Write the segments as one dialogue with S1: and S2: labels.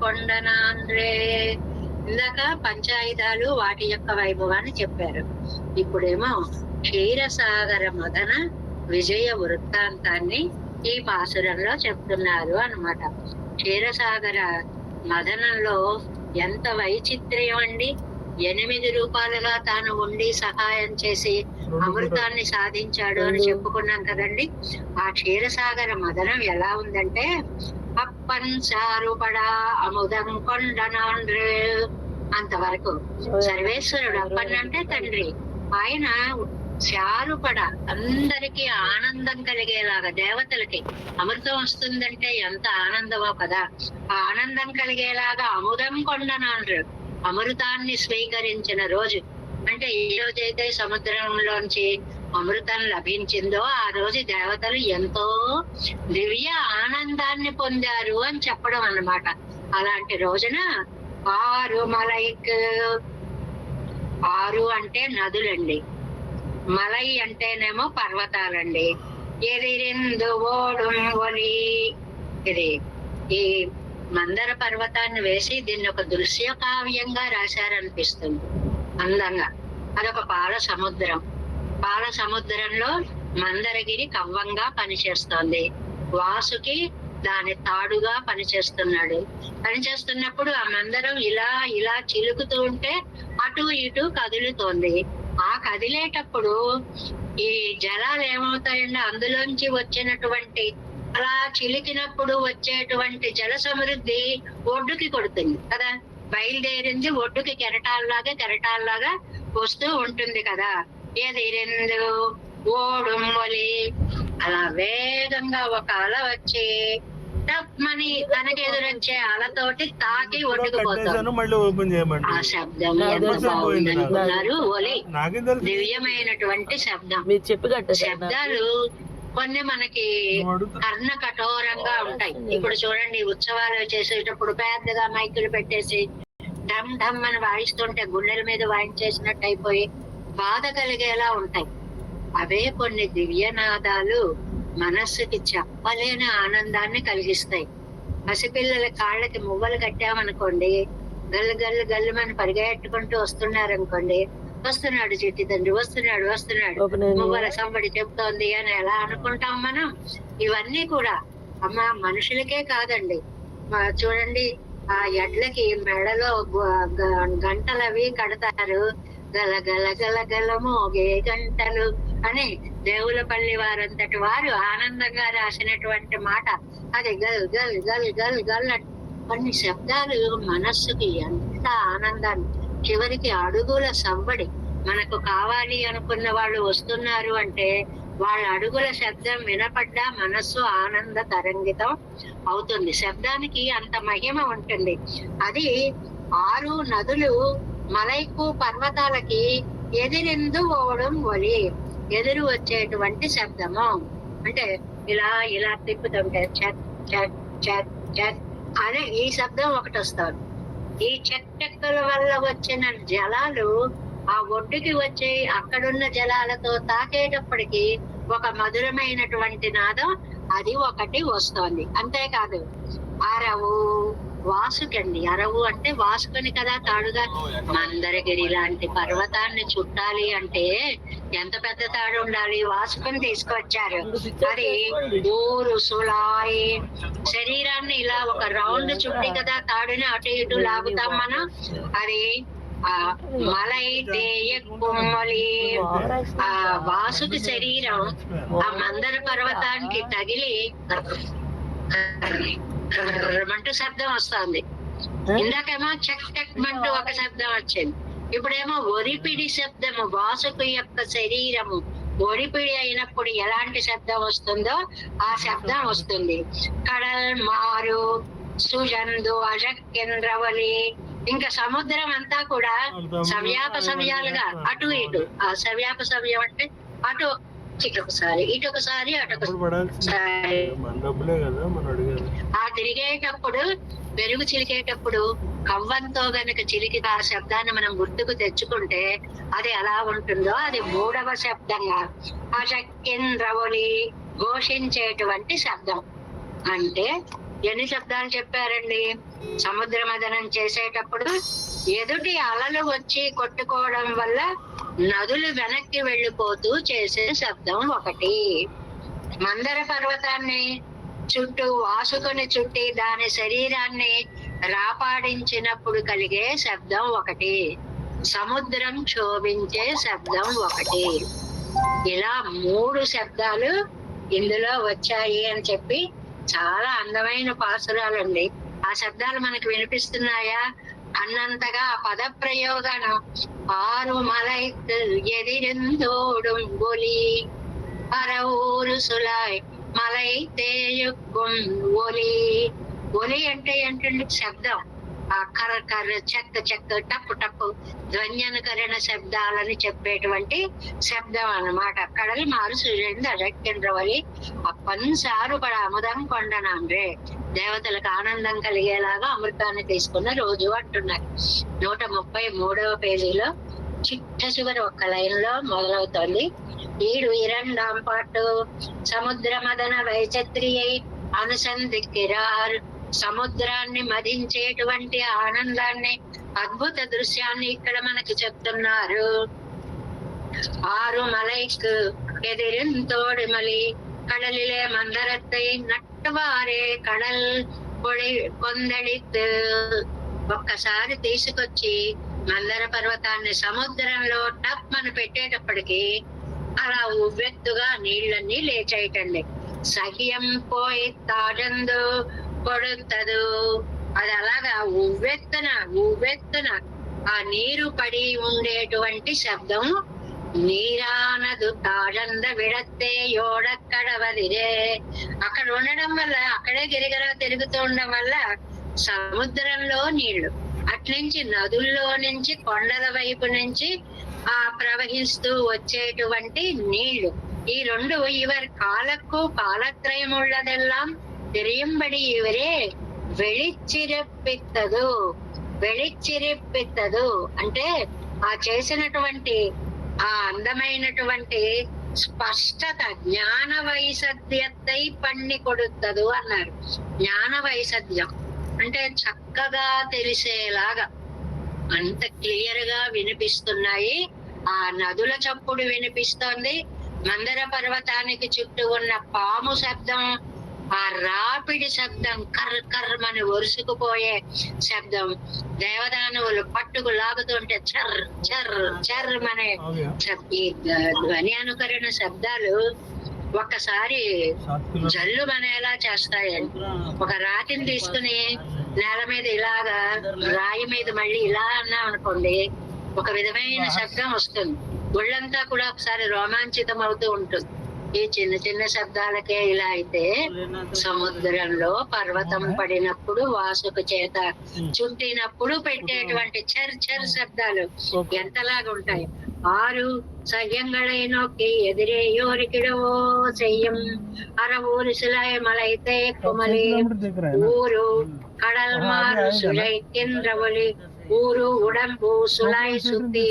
S1: కొండనాండ్రే. ఇందాక పంచాయుధాలు వాటి యొక్క వైభవాన్ని చెప్పారు. ఇప్పుడేమో క్షీరసాగర మదన విజయ వృత్తాంతాన్ని ఈ పాసురంలో చెప్తున్నారు అన్నమాట. క్షీరసాగర మదనంలో ఎంత వైచిత్ర్యం అండి. 8 రూపాయలుగా తాను ఉండి సహాయం చేసి అమృతాన్ని సాధించాడు అని చెప్పుకున్నాం కదండి. ఆ క్షీరసాగర మదనం ఎలా ఉందంటే, అప్పన్ చారుపడా అముదం కొండనాండ్రే అంతవరకు. సర్వేశ్వరుడు అప్పన్ అంటే తండ్రి, ఆయన చారుపడ అందరికీ ఆనందం కలిగేలాగా, దేవతలకి అమృతం వస్తుందంటే ఎంత ఆనందమో కదా, ఆ ఆనందం కలిగేలాగా అముదం కొండనాండ్రు, అమృతాన్ని స్వీకరించిన రోజు. అంటే ఏ రోజైతే సముద్రంలోంచి అమృతం లభించిందో ఆ రోజు దేవతలు ఎంతో దివ్య ఆనందాన్ని పొందారు అని చెప్పడం అన్నమాట. అలాంటి రోజున 6 మలైక్, 6 అంటే నదులండి, మలై అంటేనేమో పర్వతాలండి. ఎదిరిందు ఓడుం ఒలి, ఇది ఈ మందర పర్వతాన్ని వేసి దీన్ని ఒక దృశ్య కావ్యంగా రాశారనిపిస్తుంది అందంగా. అదొక పాల సముద్రం. పాల సముద్రంలో మందరగిరి కవ్వంగా పనిచేస్తోంది, వాసుకి దాని తాడుగా పనిచేస్తున్నాడు. పనిచేస్తున్నప్పుడు ఆ మందరం ఇలా ఇలా చిలుకుతూ ఉంటే అటు ఇటు కదులుతోంది. ఆ కదిలేటప్పుడు ఈ జలాలు ఏమవుతాయండి, అందులోంచి వచ్చినటువంటి అలా చిలికినప్పుడు వచ్చేటువంటి జల సమృద్ధి ఒడ్డుకి కొడుతుంది కదా, బయలుదేరింది ఒడ్డుకి కెరటాల్లాగా వస్తూ ఉంటుంది కదా. ఏది రెండు ఓడుమ్మలి, అలా వేగంగా ఒక అల వచ్చి మని తనకి ఎదురొచ్చే అలతోటి తాకి ఒడ్డుకు పోతాం. ఆ శబ్దం ఎంత బాగుంది అనుకున్నారు. ఒలి దివ్యమైనటువంటి శబ్దం. శబ్దాలు కొన్ని మనకి కర్ణ కఠోరంగా ఉంటాయి. ఇప్పుడు చూడండి, ఉత్సవాలు చేసేటప్పుడు పెద్దగా మైకులు పెట్టేసి ఢమ్ ఢమ్ అని వాయిస్తుంటే గుండెల మీద వాయించేసినట్టు అయిపోయి బాధ కలిగేలా ఉంటాయి. అవే కొన్ని దివ్యనాదాలు మనస్సుకి చెప్పలేని ఆనందాన్ని కలిగిస్తాయి. పసిపిల్లల కాళ్ళకి మువ్వలు కట్టామనుకోండి, గల్లు గల్లు గల్లు మన పరిగెట్టుకుంటూ వస్తున్నారనుకోండి, వస్తున్నాడు చిట్టి తండ్రి, వస్తున్నాడు మువ్వల సంబడి చెప్తోంది అని ఎలా అనుకుంటాం మనం. ఇవన్నీ కూడా అమ్మ మనుషులకే కాదండి, చూడండి ఆ ఎడ్లకి మెడలో గంటలవి కడతారు, గల గల గల గల మోగే గంటలు అని దేవులపల్లి వారంతటి వారు ఆనందంగా రాసినటువంటి మాట అది. గల్ గల్ గల్ గల్ గల్ కొన్ని శబ్దాలు మనస్సుకి ఎంత ఆనందాన్ని, చివరికి అడుగుల సంబడి. మనకు కావాలి అనుకున్న వాళ్ళు వస్తున్నారు అంటే వాళ్ళ అడుగుల శబ్దం వినపడ్డా మనస్సు ఆనంద తరంగితం అవుతుంది. శబ్దానికి అంత మహిమ ఉంటుంది. అది 6 నదులు మలైకు పర్వతాలకి ఎదిరిందు ఓవడం ఒలి, ఎదురు వచ్చేటువంటి శబ్దము. అంటే ఇలా ఇలా తిప్పుతుంటే చట్ చట్ చట్ చట్ అనే ఈ శబ్దం ఒకటి వస్తుంది. ఈ చెట్టెక్కల వల్ల వచ్చిన జలాలు ఆ ఒడ్డుకి వచ్చి అక్కడున్న జలాలతో తాకేటప్పటికి ఒక మధురమైనటువంటి నాదం అది ఒకటి వస్తోంది. అంతేకాదు అరవు వాసుకండి, అరవు అంటే వాసుకుని కదా తాడుగా. మందరగిరి లాంటి పర్వతాన్ని చుట్టాలి అంటే ఎంత పెద్ద తాడు ఉండాలి, వాసుకుని తీసుకొచ్చారు. అది ఊరు సులాయి, శరీరాన్ని ఇలా ఒక రౌండ్ చుట్టి కదా తాడుని అటు ఇటు లాగుతాం మనం. అది మలై తేయ కొమ్మలి, ఆ వాసుకి శరీరం ఆ మందర పర్వతానికి తగిలి అంటూ శబ్దం వస్తుంది. ఇందాకేమో చెక్ చెక్ అంటూ ఒక శబ్దం వచ్చింది, ఇప్పుడేమో ఒరిపిడి శబ్దము. వాసుకు యొక్క శరీరము ఒరిపిడి అయినప్పుడు ఎలాంటి శబ్దం వస్తుందో ఆ శబ్దం వస్తుంది. కడల్ మారు సుజందు అజకేంద్రవలి, ఇంకా సముద్రం అంతా కూడా సవ్యాప సవ్యాలుగా అటు ఇటు. ఆ సవ్యాప సవ్యం అంటే అటు ఇటొకసారి ఇటొకసారి అటొకసారి. ఆ తిరిగేటప్పుడు వెలుగు చిలికేటప్పుడు కవ్వంతో గనక చిలికి ఆ శబ్దాన్ని మనం గుర్తుకు తెచ్చుకుంటే అది ఎలా ఉంటుందో అది 3వ శబ్దంగా అజకేంద్రవలి, ఘోషించేటువంటి శబ్దం. అంటే ఎన్ని శబ్దాలు చెప్పారండి? సముద్ర మదనం చేసేటప్పుడు ఎదుటి అలలు వచ్చి కొట్టుకోవడం వల్ల నదులు వెనక్కి వెళ్ళిపోతూ చేసే శబ్దం ఒకటి. మందర పర్వతాన్ని చుట్టూ వాసుకుని చుట్టి దాని శరీరాన్ని రాపాడించినప్పుడు కలిగే శబ్దం ఒకటి. సముద్రం క్షోభించే శబ్దం ఒకటి. ఇలా 3 శబ్దాలు ఇందులో వచ్చాయి అని చెప్పి చాలా అందమైన పాసురాలండి. ఆ శబ్దాలు మనకు వినిపిస్తున్నాయా అన్నంతగా ఆ పద ప్రయోగాలు. ఆరు మలైకు ఎదిరిందోడుం ఒలి అరవూరు సులాయ్ మలై తేయుక్కుం ఒలి. ఒలి అంటే ఏంటండి? శబ్దం. ఆ కర్ర కర్ర, చెక్క చెక్క, టప్పు టప్పు ధ్వన్యనుకరణ శబ్దాలని చెప్పేటువంటి శబ్దం అన్నమాట. కడలి మారు సూర్యుడు అజక్కిండ్రవలి అప్పన్సారు పడ అముదం కొండనాండ్రే. దేవతలకు ఆనందం కలిగేలాగా అమృతాన్ని తీసుకున్న రోజు అంటున్నారు. 133వ పేజీలో చిట్ట చివరి ఒక్క లైన్ లో మొదలవుతోంది. ఈడు 2వ పాటు సముద్ర మదన వైచత్రియై అనుసంధిక్కిరార్. సముద్రాన్ని మదించేటువంటి ఆనందాన్ని, అద్భుత దృశ్యాన్ని ఇక్కడ మనకి చెప్తున్నారు. ఆరు మలైకు ఎదిరింతోడిమలి கடலிலே மந்தரத்தை నట్టువారే కడల్ పొడి కొందడిత్. ఒక్కసారి తీసుకొచ్చి మందర పర్వతాన్ని సముద్రంలో టప్ అని పెట్టేటప్పటికి అలా ఉవ్వెత్తుగా నీళ్ళన్నీ లేచాయిటండి. సహ్యం పోయి తాజందు కొడుతదు. అది అలాగా ఉవ్వెత్తున ఆ నీరు పడి ఉండేటువంటి శబ్దం. నీరానదు తాజంద విడత్తే యోడక్కడవదిరే. అక్కడ ఉండడం వల్ల, అక్కడే గిరిగర తిరుగుతూ ఉండడం వల్ల సముద్రంలో నీళ్లు, అట్నుంచి నదుల్లో నుంచి, కొండల వైపు నుంచి ఆ ప్రవహిస్తూ వచ్చేటువంటి నీళ్లు, ఈ 2 ఇవర్ కాలక్కు కాలత్రయముள்ளదెల్లాం తిరియంబడి ఇవరే వెళిచ్చిరిప్పిత్తదు. అంటే ఆ చేసినటువంటి ఆ అందమైనటువంటి స్పష్టత, జ్ఞాన వైసద్యతై పన్ని కొడుతదు అన్నారు. జ్ఞాన వైసద్యం అంటే చక్కగా తెలిసేలాగా అంత క్లియర్ గా వినిపిస్తున్నాయి. ఆ నదుల చప్పుడు వినిపిస్తోంది. మందర పర్వతానికి చుట్టూ ఉన్న పాము శబ్దం, ఆ రాపిడి శబ్దం, కర్ర కర్రమని ఒరుసుకుపోయే శబ్దం, దేవదానవులు పట్టుకు లాగుతుంటే చర్ చర్ చర్మనే ఈ ధ్వని అనుకరణ శబ్దాలు ఒక్కసారి జల్లు మనేలా చేస్తాయండి. ఒక రాతిని తీసుకుని నేల మీద ఇలాగా, రాయి మీద మళ్ళీ ఇలా అన్నాం అనుకోండి, ఒక విధమైన శబ్దం వస్తుంది. ఒళ్ళంతా కూడా ఒకసారి రోమాంచితం అవుతూ ఉంటుంది. ఈ చిన్న చిన్న శబ్దాలకే ఇలా అయితే సముద్రంలో పర్వతం పడినప్పుడు, వాసుకు చేత చుట్టినప్పుడు పెట్టేటువంటి చర్ చర్ శబ్దాలు ఎంతలాగా ఉంటాయి. ఆరు సయ్యంగళై నొక్కి ఎదిరేయోరికిడవో చెయ్యం అరవూరు సులై మలైతే కుమలి ఊరు కడల్ మారు సులై కింద్రవలి ఊరు ఉడంబు సులై సుత్తి.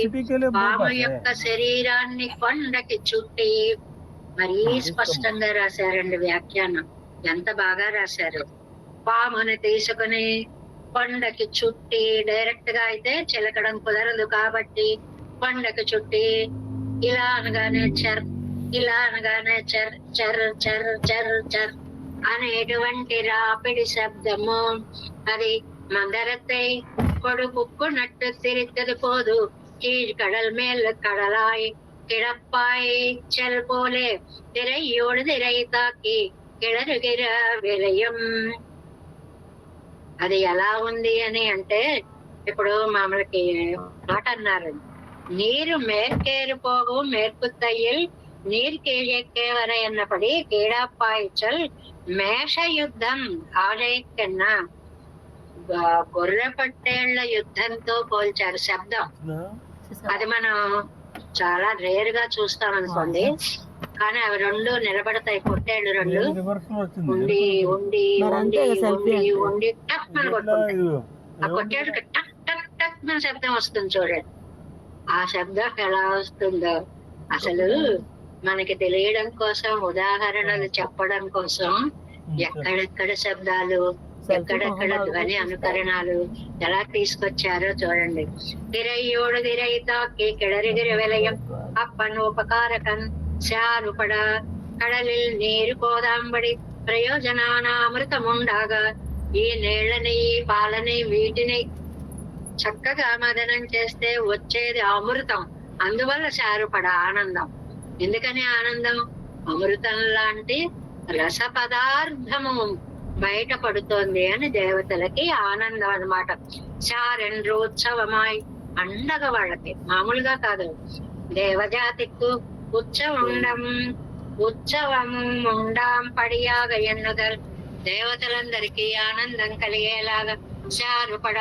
S1: పాము యొక్క శరీరాన్ని కొండకి చుట్టి. మరీ స్పష్టంగా రాశారండి వ్యాఖ్యానం. ఎంత బాగా రాశారు. పాముని తీసుకుని కొండకి చుట్టి, డైరెక్ట్ గా అయితే చిలకడం కుదరదు కాబట్టి కొండకు చుట్టి, ఇలా అనగానే చర్, ఇలా అనగానే చర్ చర్ చర్ చర్ చర్ అనేటువంటి రాపిడి శబ్దము. అది మందరத்தை கொடுப்புக்குநட்டு திரித்தது போது கீழ்கடல் மேல் கடலாய் கிடப்பாய் செல் போலே திரையோடு திரை తాకి கிளறுகிற విలయం. అది ఎలా ఉంది అని అంటే, ఇప్పుడు మామూలుకి మాట అన్నారు, నీరు మేర్కేరు పోగు మేర్కుత్తయ్యల్ నీర్ కీழே వரை అన్నపడి కీడాపాయిచల్ మేష యుద్ధం ఆడైకన్నా. గొర్రె పట్టేళ్ల యుద్ధంతో పోల్చారు శబ్దం. అది మనం చాలా రేర్ గా చూస్తాం అనుకోండి, కానీ అవి 2 నిలబడతాయి. పొట్టేళ్లు 2 ఉండి ఉండి ఉండి ఉండి ఉండి టక్ అని కొట్టుకుంటాయి. ఆ కొట్టేళ్ళకి టక్ టక్ టక్ మన శబ్దం వస్తుంది చూడండి. ఆ శబ్దం ఎలా వస్తుందో అసలు మనకి తెలియడం కోసం, ఉదాహరణలు చెప్పడం కోసం ఎక్కడెక్కడ శబ్దాలు, ఎక్కడెక్కడ ధ్వని అనుకరణాలు ఎలా తీసుకొచ్చారో చూడండి. తిరయ్యోడు తిరై తాకి కిడరిగిరి విలయం అప్పన్ ఉపకారకన్ శారుపడ కడలిల్ నీరు కోదాంబడి ప్రయోజనాన అమృతముండాగా ఈ నీళ్ళని ఈ పాలని వీటిని చక్కగా మదనం చేస్తే వచ్చేది అమృతం. అందువల్ల శారుపడ ఆనందం. ఎందుకని ఆనందం? అమృతం లాంటి రస పదార్థము బయటపడుతోంది అని దేవతలకి ఆనందం అన్నమాట. శారెండ్రోత్సవమాయ్ పండగ వాళ్ళకి, మామూలుగా కాదు. దేవజాతికు ఉత్సవం ఉండాం పడియాగ ఎన్నుదల్, దేవతలందరికీ ఆనందం కలిగేలాగా శారుపడ